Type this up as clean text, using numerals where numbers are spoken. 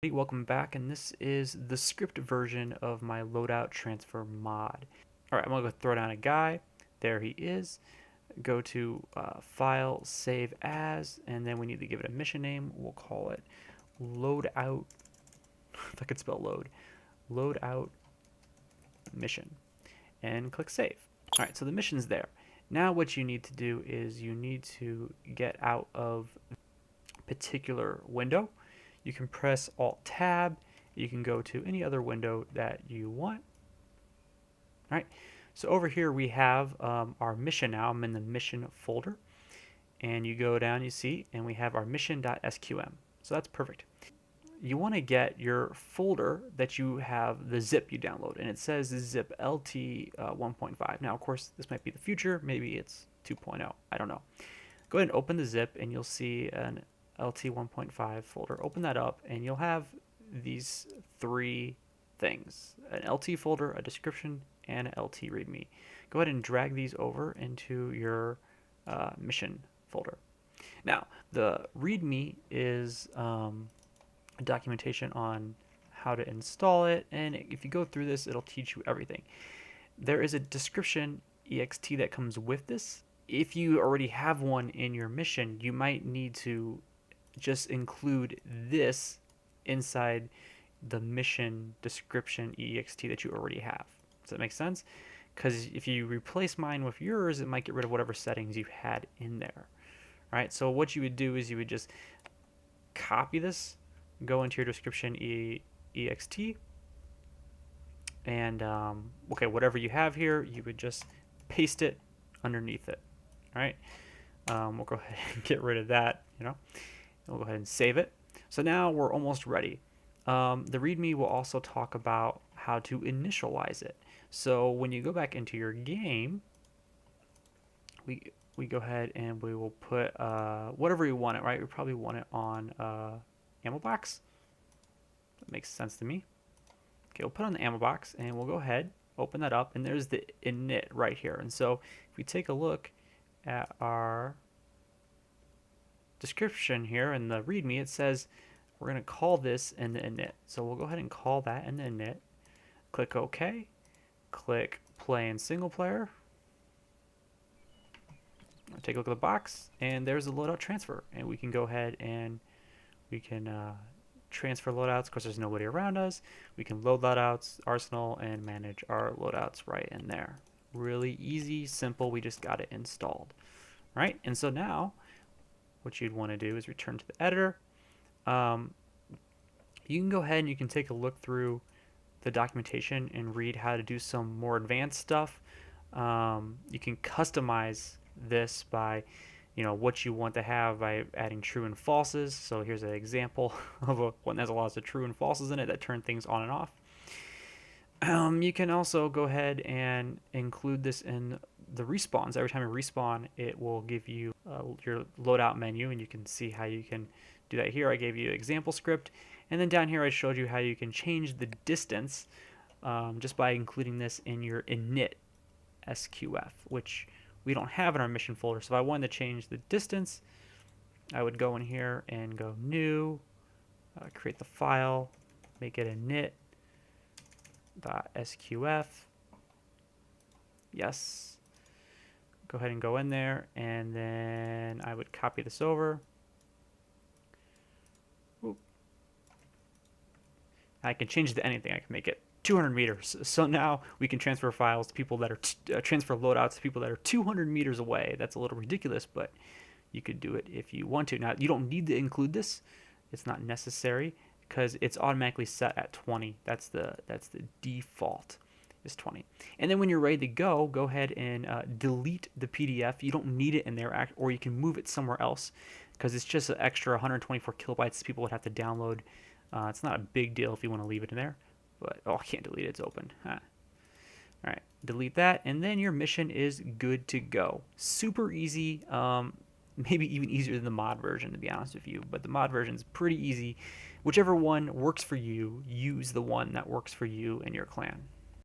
Welcome back, and this is the script version of my Loadout Transfer mod. Alright, I'm going to go throw down a guy. There he is. Go to File, Save As, and then we need to give it a mission name. We'll call it Loadout, if I could spell load, Loadout Mission, and click Save. Alright, so the mission's there. Now what you need to do is you need to get out of a particular window. You can press Alt-Tab. You can go to any other window that you want. All right. So over here we have our mission now. I'm in the mission folder. And you go down, you see, and we have our mission.sqm. So that's perfect. You want to get your folder that you have the zip you download. And it says zip LT 1.5. Now, of course, this might be the future. Maybe it's 2.0. I don't know. Go ahead and open the zip, and you'll see an LT 1.5 folder. Open that up and you'll have these three things: an LT folder, a description, and an LT readme. Go ahead and drag these over into your mission folder. Now the readme is documentation on how to install it, and if you go through this it'll teach you everything. There is a description ext that comes with this. If you already have one in your mission, you might need to just include this inside the mission description ext that you already have. Does that make sense? Because if you replace mine with yours, it might get rid of whatever settings you had in there. All right, so what you would do is you would just copy this, go into your description ext, and okay, whatever you have here, you would just paste it underneath it. All right, we'll go ahead and get rid of that, We'll go ahead and save it. So now we're almost ready. The README will also talk about how to initialize it. So when you go back into your game, we go ahead and we will put whatever we want it, right? We probably want it on ammo box. That makes sense to me. Okay, we'll put it on the ammo box, and we'll go ahead, open that up, and there's the init right here. And so if we take a look at our description here in the readme, it says we're going to call this in the init. So we'll go ahead and call that in the init. Click OK. Click play in single player. Take a look at the box, and there's the loadout transfer. And we can go ahead and we can transfer loadouts. Of course, there's nobody around us. We can load loadouts, arsenal, and manage our loadouts right in there. Really easy, simple. We just got it installed. Right? And so now what you'd want to do is return to the editor. You can go ahead and you can take a look through the documentation and read how to do some more advanced stuff. You can customize this by what you want to have by adding true and falses. So here's an example of one that has lots of true and falses in it that turn things on and off. You can also go ahead and include this in the respawns. Every time you respawn, it will give you your loadout menu, and you can see how you can do that here. I gave you an example script, and then down here I showed you how you can change the distance just by including this in your init SQF, which we don't have in our mission folder. So if I wanted to change the distance, I would go in here and go new, create the file, make it init.sqf. Yes. Go ahead and go in there, and then I would copy this over. Oop. I can change it to anything. I can make it 200 meters. So now we can transfer files to people that are transfer loadouts to people that are 200 meters away. That's a little ridiculous, but you could do it if you want to. Now you don't need to include this. It's not necessary because it's automatically set at 20. That's the default. Is 20. And then when you're ready to go ahead and delete the PDF. You don't need it in there, or you can move it somewhere else because it's just an extra 124 kilobytes people would have to download. It's not a big deal if you want to leave it in there, but I can't delete it. It's open. All right, delete that, and then your mission is good to go. Super easy. Maybe even easier than the mod version, to be honest with you, but the mod version is pretty easy. Whichever one works for you, use the one that works for you and your clan.